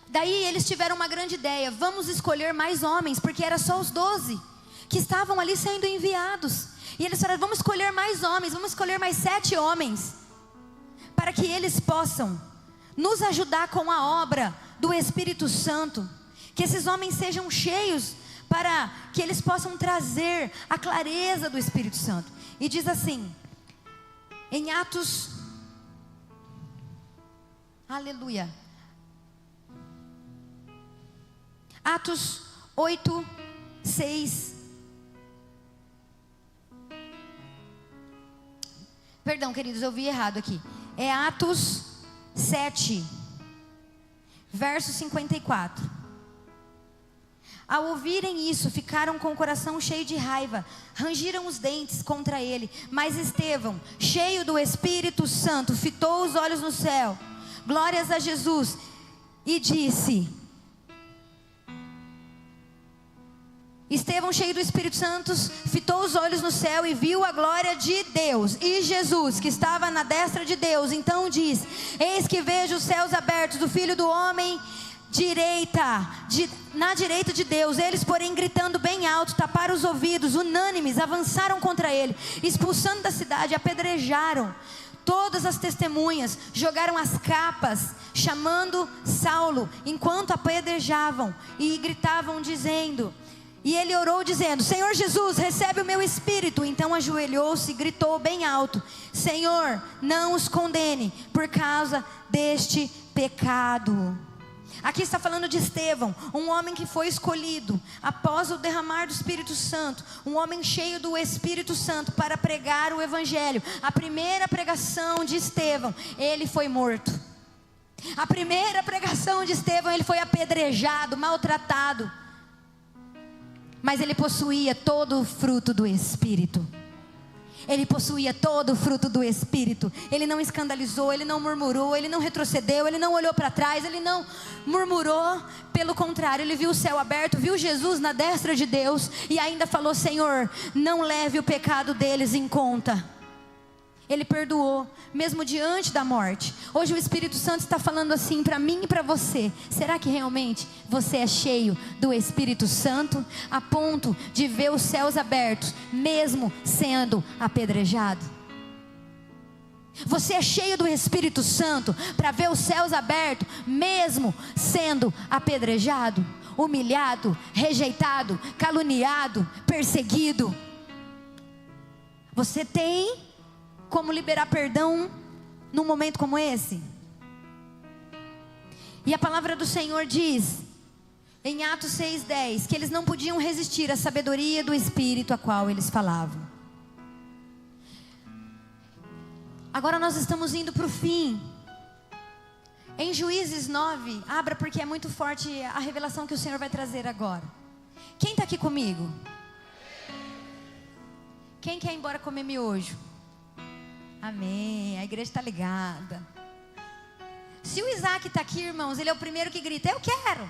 Daí eles tiveram uma grande ideia: vamos escolher mais homens, porque era só os 12 que estavam ali sendo enviados. E eles falaram: vamos escolher mais homens, vamos escolher mais 7 homens, para que eles possam nos ajudar com a obra do Espírito Santo. Que esses homens sejam cheios, para que eles possam trazer a clareza do Espírito Santo. E diz assim, em Atos, aleluia, Atos 8, 6, perdão queridos, eu vi errado aqui, é Atos 7, verso 54. Ao ouvirem isso, ficaram com o coração cheio de raiva, rangiram os dentes contra ele. Mas Estevão, cheio do Espírito Santo, fitou os olhos no céu, glórias a Jesus, e disse... Estevão, cheio do Espírito Santo, fitou os olhos no céu e viu a glória de Deus e Jesus, que estava na destra de Deus. Então diz: eis que vejo os céus abertos do Filho do Homem na direita de Deus. Eles, porém, gritando bem alto, taparam os ouvidos, unânimes, avançaram contra ele, expulsando da cidade, apedrejaram todas as testemunhas, jogaram as capas, chamando Saulo, enquanto apedrejavam, e gritavam dizendo... E ele orou dizendo: Senhor Jesus, recebe o meu espírito. Então ajoelhou-se e gritou bem alto: Senhor, não os condene por causa deste pecado. Aqui está falando de Estevão, um homem que foi escolhido após o derramar do Espírito Santo, um homem cheio do Espírito Santo para pregar o Evangelho. A primeira pregação de Estevão, ele foi morto. A primeira pregação de Estevão, ele foi apedrejado, maltratado. Mas ele possuía todo o fruto do Espírito. Ele possuía todo o fruto do Espírito. Ele não escandalizou, ele não murmurou, ele não retrocedeu, ele não olhou para trás, ele não murmurou. Pelo contrário, ele viu o céu aberto, viu Jesus na destra de Deus e ainda falou: Senhor, não leve o pecado deles em conta. Ele perdoou, mesmo diante da morte. Hoje o Espírito Santo está falando assim para mim e para você. Será que realmente você é cheio do Espírito Santo, a ponto de ver os céus abertos, mesmo sendo apedrejado? Você é cheio do Espírito Santo para ver os céus abertos, mesmo sendo apedrejado, humilhado, rejeitado, caluniado, perseguido? Você tem como liberar perdão num momento como esse? E a palavra do Senhor diz em Atos 6:10 que eles não podiam resistir à sabedoria do Espírito a qual eles falavam. Agora nós estamos indo para o fim. Em Juízes 9, abra porque é muito forte a revelação que o Senhor vai trazer agora. Quem está aqui comigo? Quem quer ir embora comer miojo? Amém, a igreja está ligada. Se o Isaac está aqui, irmãos, ele é o primeiro que grita: eu quero.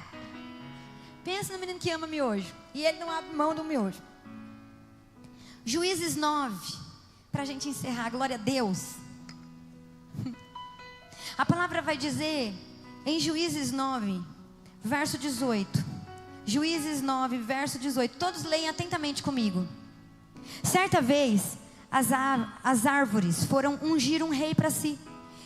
Pensa no menino que ama miojo, e ele não abre mão do miojo. Juízes 9, para a gente encerrar, glória a Deus. A palavra vai dizer em Juízes 9, verso 18. Juízes 9, verso 18. Todos leiam atentamente comigo. Certa vez, as árvores foram ungir um rei para si,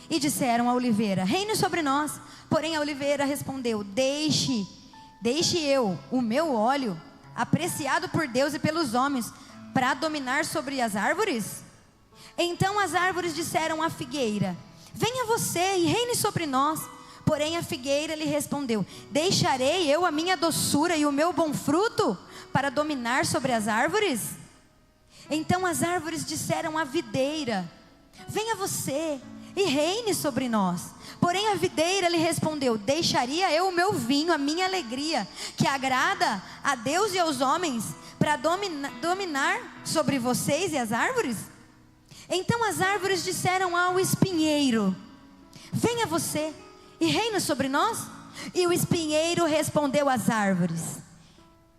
e disseram à oliveira: reine sobre nós. Porém a oliveira respondeu: deixe eu o meu óleo, apreciado por Deus e pelos homens, para dominar sobre as árvores? Então as árvores disseram à figueira: venha você e reine sobre nós. Porém a figueira lhe respondeu: deixarei eu a minha doçura e o meu bom fruto para dominar sobre as árvores? Então as árvores disseram à videira: venha você e reine sobre nós. Porém a videira lhe respondeu: deixaria eu o meu vinho, a minha alegria, que agrada a Deus e aos homens, para dominar sobre vocês e as árvores? Então as árvores disseram ao espinheiro: venha você e reina sobre nós. E o espinheiro respondeu às árvores: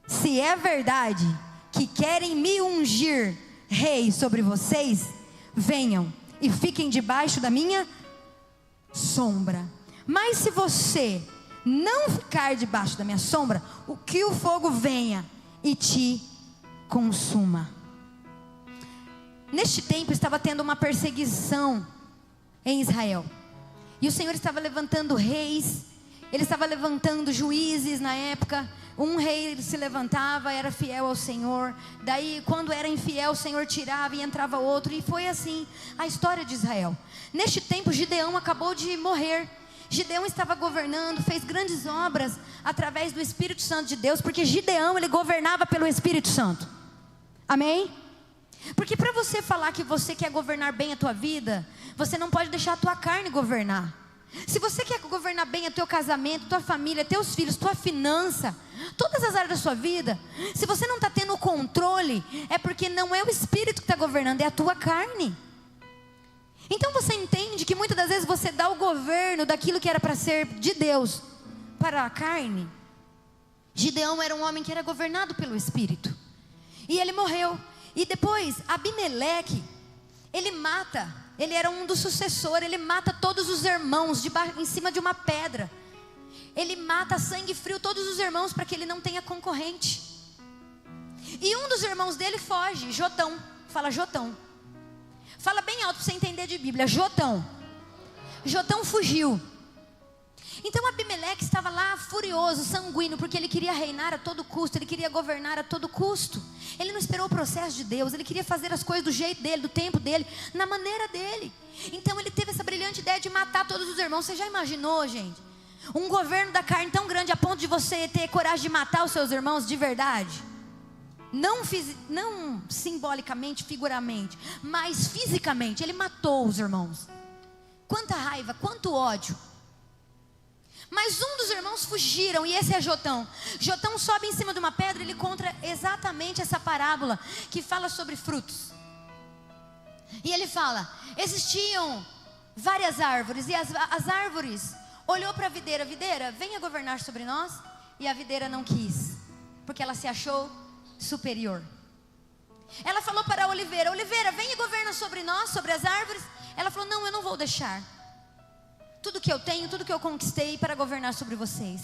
se é verdade que querem me ungir rei sobre vocês, venham e fiquem debaixo da minha sombra. Mas se você não ficar debaixo da minha sombra, o que o fogo venha e te consuma. Neste tempo estava tendo uma perseguição em Israel. E o Senhor estava levantando reis, Ele estava levantando juízes na época. Um rei se levantava, era fiel ao Senhor. Daí quando era infiel, o Senhor tirava e entrava outro. E foi assim a história de Israel. Neste tempo Gideão acabou de morrer. Gideão estava governando, fez grandes obras através do Espírito Santo de Deus. Porque Gideão, ele governava pelo Espírito Santo. Amém? Porque para você falar que você quer governar bem a tua vida, você não pode deixar a tua carne governar. Se você quer governar bem o teu casamento, tua família, teus filhos, tua finança, todas as áreas da sua vida, se você não está tendo o controle, é porque não é o Espírito que está governando, é a tua carne. Então você entende que muitas das vezes você dá o governo daquilo que era para ser de Deus para a carne. Gideão era um homem que era governado pelo Espírito. E ele morreu. E depois Abimeleque, ele era um dos sucessores, ele mata todos os irmãos em cima de uma pedra. Ele mata a sangue frio todos os irmãos para que ele não tenha concorrente. E um dos irmãos dele foge, Jotão. Fala Jotão. Fala bem alto para você entender de Bíblia, Jotão. Jotão fugiu. Então Abimeleque estava lá furioso, sanguíneo, porque ele queria reinar a todo custo, ele queria governar a todo custo. Ele não esperou o processo de Deus, ele queria fazer as coisas do jeito dele, do tempo dele, na maneira dele. Então ele teve essa brilhante ideia de matar todos os irmãos. Você já imaginou, gente? Um governo da carne tão grande a ponto de você ter coragem de matar os seus irmãos de verdade? Não simbolicamente, figuramente, mas fisicamente. Ele matou os irmãos. Quanta raiva, quanto ódio. Mas um dos irmãos fugiram, e esse é Jotão. Jotão sobe em cima de uma pedra, ele conta exatamente essa parábola que fala sobre frutos. E ele fala: existiam várias árvores, e as árvores olhou para a videira: videira, venha governar sobre nós. E a videira não quis, porque ela se achou superior. Ela falou para a oliveira: oliveira, venha governar sobre nós, sobre as árvores. Ela falou: não, eu não vou deixar. Tudo que eu tenho, tudo que eu conquistei para governar sobre vocês.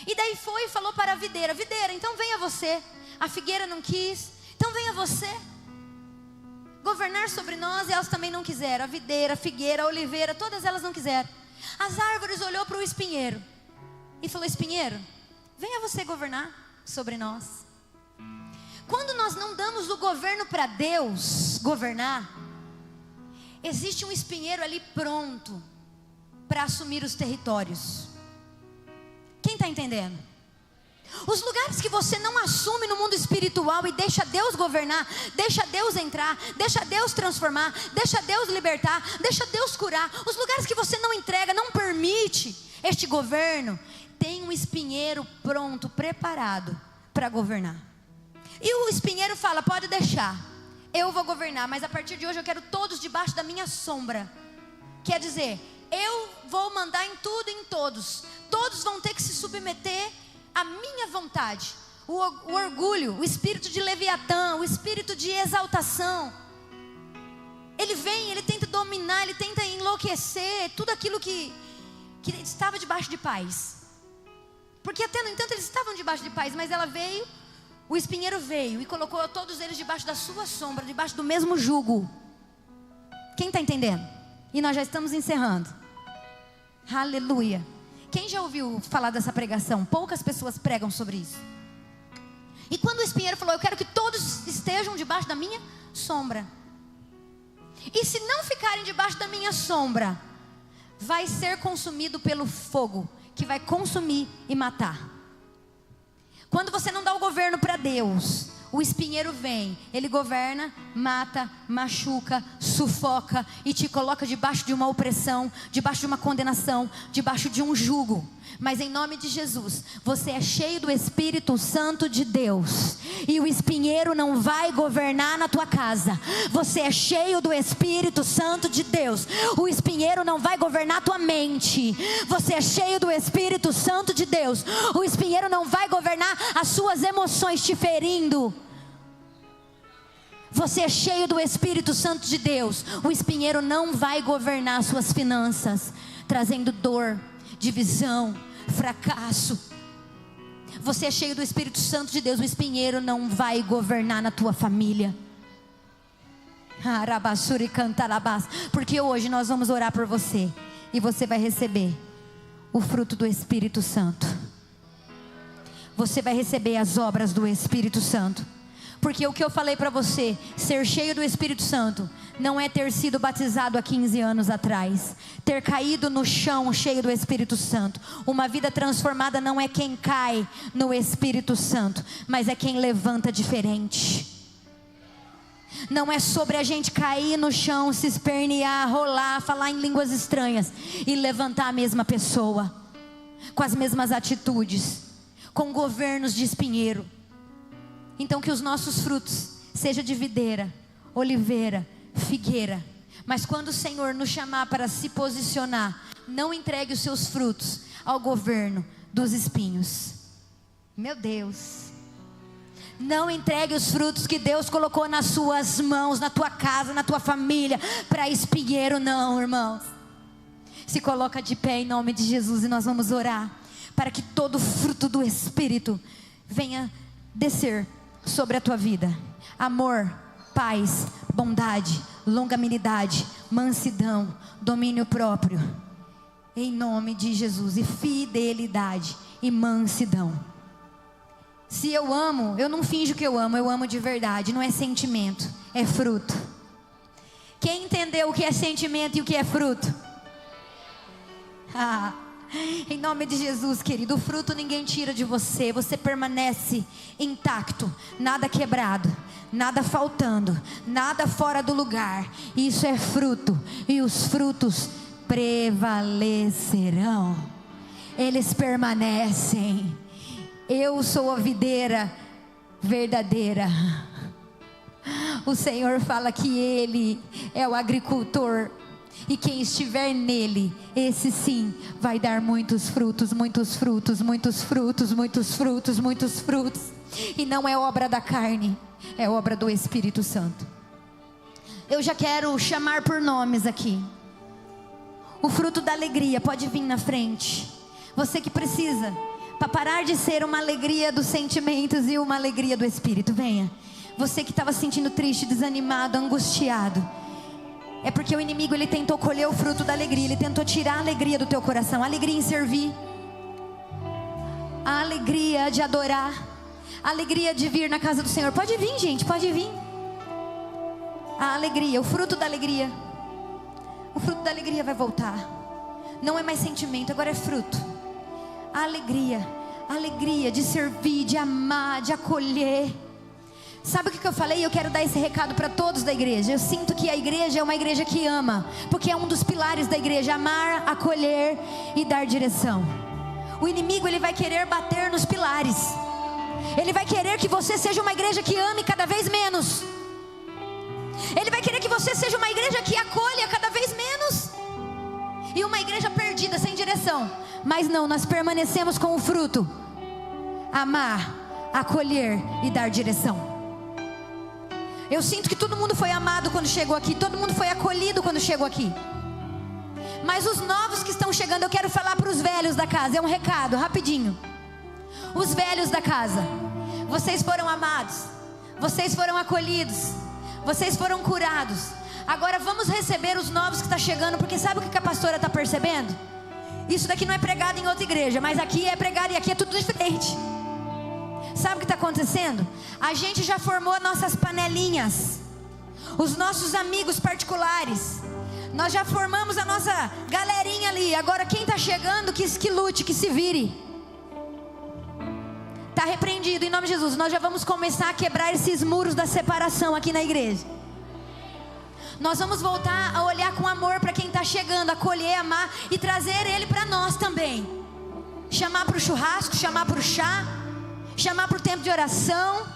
E daí foi e falou para a videira: videira, então venha você. A figueira não quis, então venha você governar sobre nós. E elas também não quiseram. A videira, a figueira, a oliveira, todas elas não quiseram. As árvores olhou para o espinheiro e falou: espinheiro, venha você governar sobre nós. Quando nós não damos o governo para Deus governar, existe um espinheiro ali pronto para assumir os territórios. Quem está entendendo? Os lugares que você não assume no mundo espiritual e deixa Deus governar, deixa Deus entrar, deixa Deus transformar, deixa Deus libertar, deixa Deus curar. Os lugares que você não entrega, não permite este governo, tem um espinheiro pronto, preparado para governar. E o espinheiro fala: pode deixar, eu vou governar, mas a partir de hoje eu quero todos debaixo da minha sombra. Quer dizer, eu vou mandar em tudo e em todos. Todos vão ter que se submeter à minha vontade. O orgulho, o espírito de Leviatã, o espírito de exaltação, ele vem, ele tenta dominar, ele tenta enlouquecer tudo aquilo que estava debaixo de paz. Porque até no entanto eles estavam debaixo de paz, mas ela veio, o espinheiro veio e colocou todos eles debaixo da sua sombra, debaixo do mesmo jugo. Quem está entendendo? E nós já estamos encerrando. Aleluia. Quem já ouviu falar dessa pregação? Poucas pessoas pregam sobre isso. E quando o espinheiro falou: eu quero que todos estejam debaixo da minha sombra, e se não ficarem debaixo da minha sombra, vai ser consumido pelo fogo, que vai consumir e matar. Quando você não dá o governo para Deus, o espinheiro vem, ele governa, mata, machuca, sufoca e te coloca debaixo de uma opressão, debaixo de uma condenação, debaixo de um jugo. Mas em nome de Jesus, você é cheio do Espírito Santo de Deus, e o espinheiro não vai governar na tua casa. Você é cheio do Espírito Santo de Deus, o espinheiro não vai governar a tua mente. Você é cheio do Espírito Santo de Deus, o espinheiro não vai governar as suas emoções te ferindo. Você é cheio do Espírito Santo de Deus, o espinheiro não vai governar suas finanças, trazendo dor, divisão, fracasso. Você é cheio do Espírito Santo de Deus. O espinheiro não vai governar na tua família. Porque hoje nós vamos orar por você. E você vai receber o fruto do Espírito Santo. Você vai receber as obras do Espírito Santo. Porque o que eu falei para você, ser cheio do Espírito Santo, não é ter sido batizado há 15 anos atrás, ter caído no chão cheio do Espírito Santo. Uma vida transformada não é quem cai no Espírito Santo, mas é quem levanta diferente. Não é sobre a gente cair no chão, se espernear, rolar, falar em línguas estranhas e levantar a mesma pessoa, com as mesmas atitudes, com governos de espinheiro. Então que os nossos frutos seja de videira, oliveira, figueira. Mas quando o Senhor nos chamar para se posicionar, não entregue os seus frutos ao governo dos espinhos. Meu Deus. Não entregue os frutos que Deus colocou nas suas mãos, na tua casa, na tua família, para espinheiro não, irmãos. Se coloca de pé em nome de Jesus e nós vamos orar para que todo fruto do Espírito venha descer sobre a tua vida. Amor, paz, bondade, longanimidade, mansidão, domínio próprio, em nome de Jesus, e fidelidade e mansidão. Se eu amo, eu não finjo que eu amo de verdade. Não é sentimento, é fruto. Quem entendeu o que é sentimento e o que é fruto? Em nome de Jesus, querido, o fruto ninguém tira de você. Você permanece intacto, nada quebrado, nada faltando, nada fora do lugar. Isso é fruto, e os frutos prevalecerão. Eles permanecem. Eu sou a videira verdadeira. O Senhor fala que Ele é o agricultor, e quem estiver nele, esse sim vai dar muitos frutos, muitos frutos, muitos frutos, muitos frutos, muitos frutos. E não é obra da carne, é obra do Espírito Santo. Eu já quero chamar por nomes aqui. O fruto da alegria pode vir na frente. Você que precisa, para parar de ser uma alegria dos sentimentos e uma alegria do Espírito, venha. Você que estava se sentindo triste, desanimado, angustiado, é porque o inimigo, ele tentou colher o fruto da alegria. Ele tentou tirar a alegria do teu coração, a alegria em servir, a alegria de adorar, a alegria de vir na casa do Senhor. Pode vir, gente, pode vir. A alegria, o fruto da alegria. O fruto da alegria vai voltar. Não é mais sentimento, agora é fruto. A alegria de servir, de amar, de acolher. Sabe o que eu falei? Eu quero dar esse recado para todos da igreja. Eu sinto que a igreja é uma igreja que ama, porque é um dos pilares da igreja: amar, acolher e dar direção. O inimigo, ele vai querer bater nos pilares. Ele vai querer que você seja uma igreja que ame cada vez menos. Ele vai querer que você seja uma igreja que acolha cada vez menos, e uma igreja perdida, sem direção. Mas não, nós permanecemos com o fruto: amar, acolher e dar direção. Eu sinto que todo mundo foi amado quando chegou aqui, todo mundo foi acolhido quando chegou aqui. Mas os novos que estão chegando, eu quero falar para os velhos da casa. É um recado, rapidinho. Os velhos da casa, vocês foram amados, vocês foram acolhidos, vocês foram curados. Agora vamos receber os novos que estão chegando, porque sabe o que a pastora está percebendo? Isso daqui não é pregado em outra igreja, mas aqui é pregado, e aqui é tudo diferente. Sabe o que está acontecendo? A gente já formou nossas panelinhas, os nossos amigos particulares. Nós já formamos a nossa galerinha ali. Agora quem está chegando, que lute, que se vire. Está repreendido em nome de Jesus. Nós já vamos começar a quebrar esses muros da separação aqui na igreja. Nós vamos voltar a olhar com amor para quem está chegando, acolher, amar e trazer ele para nós também. Chamar para o churrasco, chamar para o chá, chamar para o tempo de oração.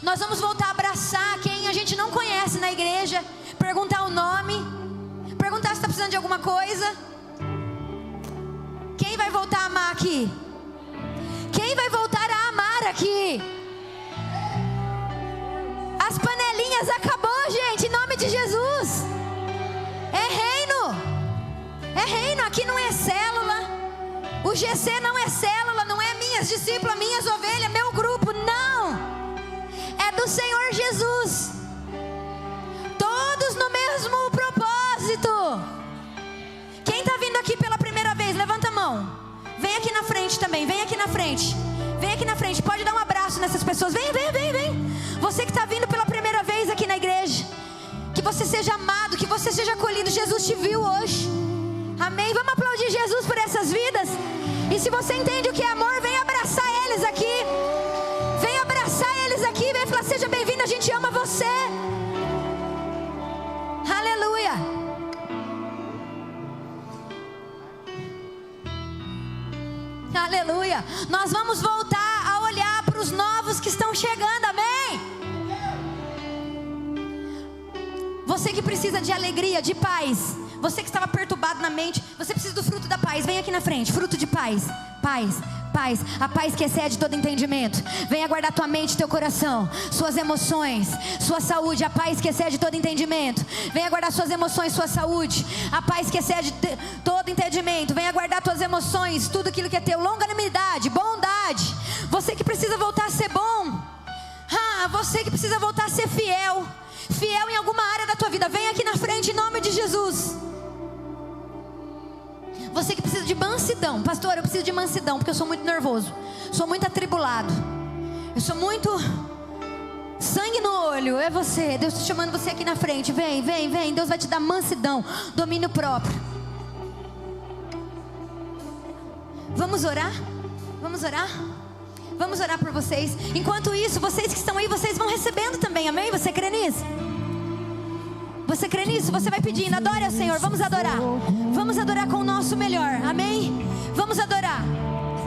Nós vamos voltar a abraçar quem a gente não conhece na igreja, perguntar o nome, perguntar se está precisando de alguma coisa. Quem vai voltar a amar aqui? Quem vai voltar a amar aqui? As panelinhas acabou, gente, em nome de Jesus. É reino, aqui não é célula. O GC não é célula, não é minha minhas discípulas, minhas ovelhas, meu grupo. Não, é do Senhor Jesus. Todos no mesmo propósito. Quem está vindo aqui pela primeira vez, levanta a mão. Vem aqui na frente também, vem aqui na frente. Vem aqui na frente, pode dar um abraço nessas pessoas. Vem, vem, vem, vem. Você que está vindo pela primeira vez aqui na igreja, que você seja amado, que você seja acolhido. Jesus te viu hoje. Amém? Vamos aplaudir Jesus por essas vidas. E se você entende o que é amor, vem abraçar eles aqui. Vem abraçar eles aqui. Vem falar, seja bem-vindo, a gente ama você. Aleluia. Aleluia. Nós vamos voltar a olhar para os novos que estão chegando. Amém? Você que precisa de alegria, de paz. Você que estava perturbado na mente, você precisa do fruto da paz. Vem aqui na frente, fruto de paz. Paz, paz, a paz que excede todo entendimento. Venha guardar tua mente, teu coração, suas emoções, sua saúde. A paz que excede todo entendimento. Venha guardar suas emoções, sua saúde. A paz que excede todo entendimento. Venha guardar tuas emoções, tudo aquilo que é teu. Longanimidade, bondade. Você que precisa voltar a ser bom. Você que precisa voltar a ser fiel. Fiel em alguma área da tua vida. Vem aqui na frente em nome de Jesus. Você que precisa de mansidão. Pastor, eu preciso de mansidão porque eu sou muito nervoso, sou muito atribulado, eu sou muito sangue no olho. É você, Deus está chamando você aqui na frente. Vem, vem, vem. Deus vai te dar mansidão, domínio próprio. Vamos orar? Vamos orar? Vamos orar por vocês. Enquanto isso, vocês que estão aí, vocês vão recebendo também, amém? Você crê nisso? Você crê nisso? Você vai pedindo, adore ao Senhor, vamos adorar. Vamos adorar com o nosso melhor, amém? Vamos adorar.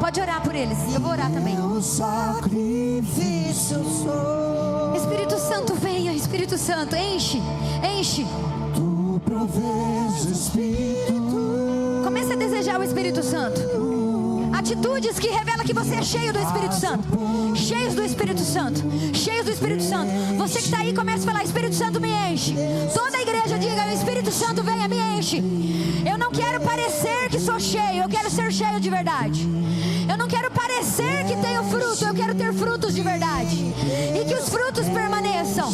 Pode orar por eles, eu vou orar também. Espírito Santo, venha, Espírito Santo, enche, enche. Tu provês, Espírito. Comece a desejar o Espírito Santo. Atitudes que revelam que você é cheio do Espírito Santo. Cheios do Espírito Santo. Cheios do Espírito Santo. Você que está aí, comece a falar, Espírito Santo me enche. Toda a igreja diga, o Espírito Santo venha, me enche. Eu não quero parecer que sou cheio, eu quero ser cheio de verdade. Eu não quero parecer que tenho fruto, eu quero ter frutos de verdade. E que os frutos permaneçam.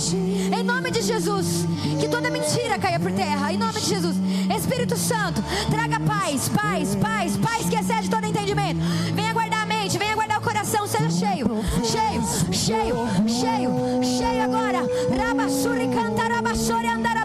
Em nome de Jesus. Que toda mentira caia por terra. Em nome de Jesus. Espírito Santo, traga paz, paz, paz, paz que excede todo entendimento. Venha guardar a mente, venha guardar o coração, seja cheio, cheio, cheio, cheio, cheio agora. Rabassuri canta, rabassuri andar.